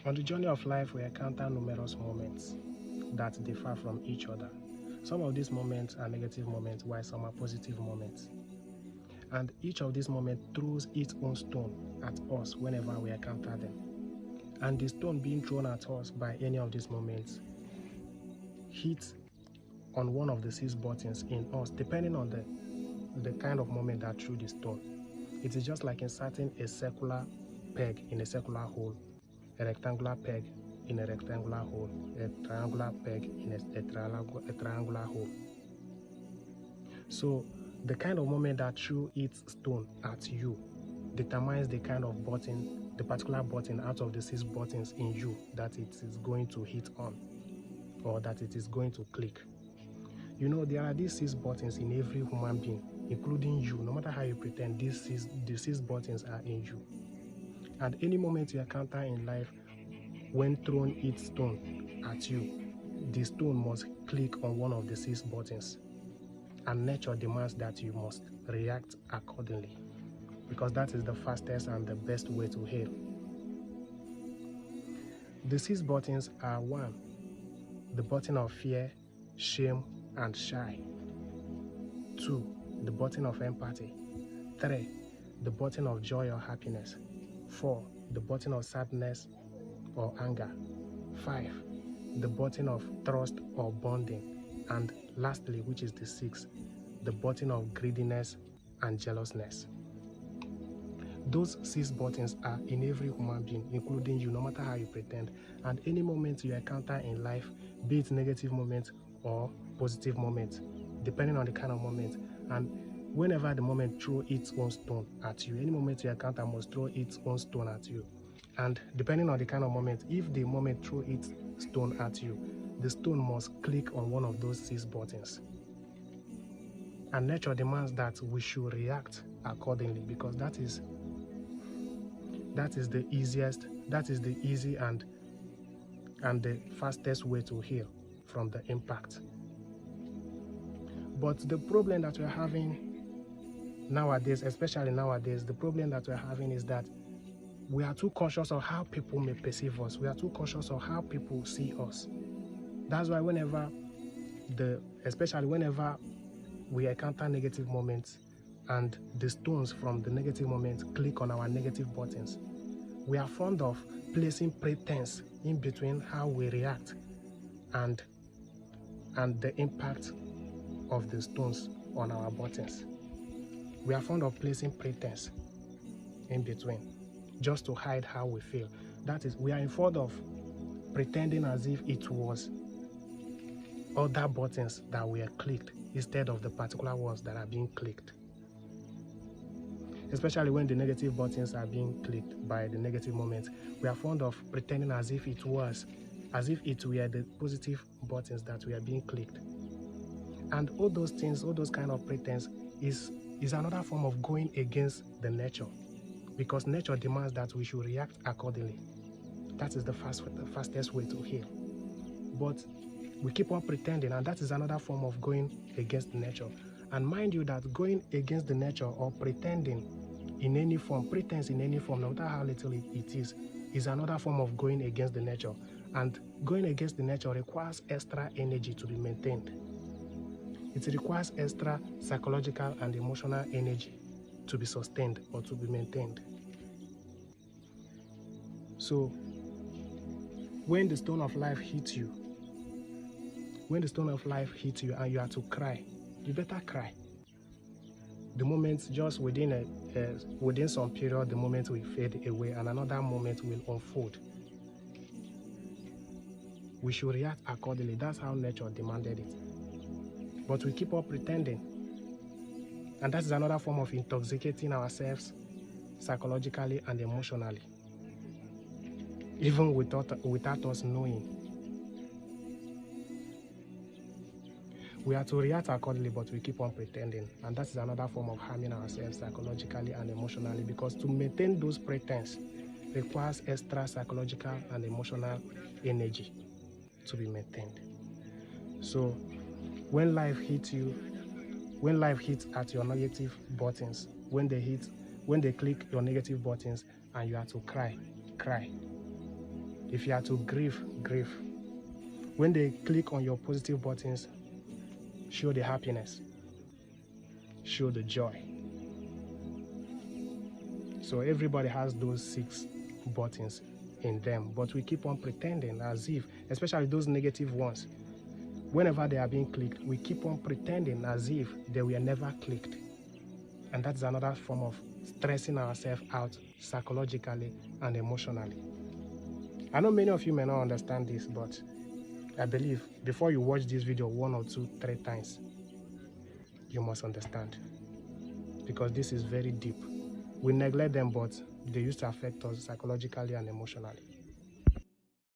On the journey of life, we encounter numerous moments that differ from each other. Some of these moments are negative moments, while some are positive moments. And each of these moments throws its own stone at us whenever we encounter them. And the stone being thrown at us by any of these moments hits on one of the 6 buttons in us, depending on the kind of moment that threw the stone. It is just like inserting a circular peg in a circular hole, a rectangular peg in a rectangular hole, a triangular peg in a triangular hole. So the kind of moment that threw its stone at you determines the kind of button, the particular button out of the 6 buttons in you that it is going to hit on, or that it is going to click. You know, there are these 6 buttons in every human being, including you. No matter how you pretend, the 6 buttons are in you. And any moment you encounter in life, when thrown its stone at you, the stone must click on one of the 6 buttons. And nature demands that you must react accordingly, because that is the fastest and the best way to heal. The 6 buttons are: 1, the button of fear, shame, and shy; 2, the button of empathy; 3, the button of joy or happiness; 4, the button of sadness or anger; 5, the button of trust or bonding; and lastly, which is the 6th, the button of greediness and jealousness. Those 6 buttons are in every human being, including you, no matter how you pretend. And any moment you encounter in life, be it negative moment or positive moment, depending on the kind of moment, and whenever the moment throws its own stone at you, any moment you encounter must throw its own stone at you. And depending on the kind of moment, if the moment throws its stone at you, the stone must click on one of those 6 buttons. And nature demands that we should react accordingly, because that is the easiest, that is the easy and the fastest way to heal from the impact. But the problem that we're having nowadays, especially nowadays, the problem that we're having is that we are too conscious of how people may perceive us. We are too conscious of how people see us. That's why especially whenever we encounter negative moments and the stones from the negative moments click on our negative buttons, we are fond of placing pretense in between how we react and the impact of the stones on our buttons. We are fond of placing pretense in between just to hide how we feel. That is, we are fond of pretending as if it was other buttons that were clicked instead of the particular ones that are being clicked. Especially when the negative buttons are being clicked by the negative moments, we are fond of pretending as if it were the positive buttons that were being clicked. And all those things, all those kind of pretense is another form of going against the nature, because nature demands that we should react accordingly. That is the fastest way to heal. But we keep on pretending, and that is another form of going against nature. And mind you that going against the nature or pretending in any form, pretense in any form, no matter how little it is another form of going against the nature. And going against the nature requires extra energy to be maintained. It requires extra psychological and emotional energy to be sustained or to be maintained. So when the stone of life hits you, and you are to cry, you better cry. The moment, just within some period, the moment will fade away and another moment will unfold. We should react accordingly. That's how nature demanded it. But we keep on pretending. And that is another form of intoxicating ourselves psychologically and emotionally, even without us knowing. We are to react accordingly, but we keep on pretending. And that is another form of harming ourselves psychologically and emotionally, because to maintain those pretense requires extra psychological and emotional energy to be maintained. So when life hits at your negative buttons, when they click your negative buttons and you are to cry, cry. If you are to grieve, grieve. When they click on your positive buttons, show the happiness, show the joy. So everybody has those 6 buttons in them, but we keep on pretending as if, especially those negative ones, whenever they are being clicked, we keep on pretending as if they were never clicked. And that's another form of stressing ourselves out psychologically and emotionally. I know many of you may not understand this, but I believe before you watch this video 1 or 2, 3 times, you must understand, because this is very deep. We neglect them, but they used to affect us psychologically and emotionally.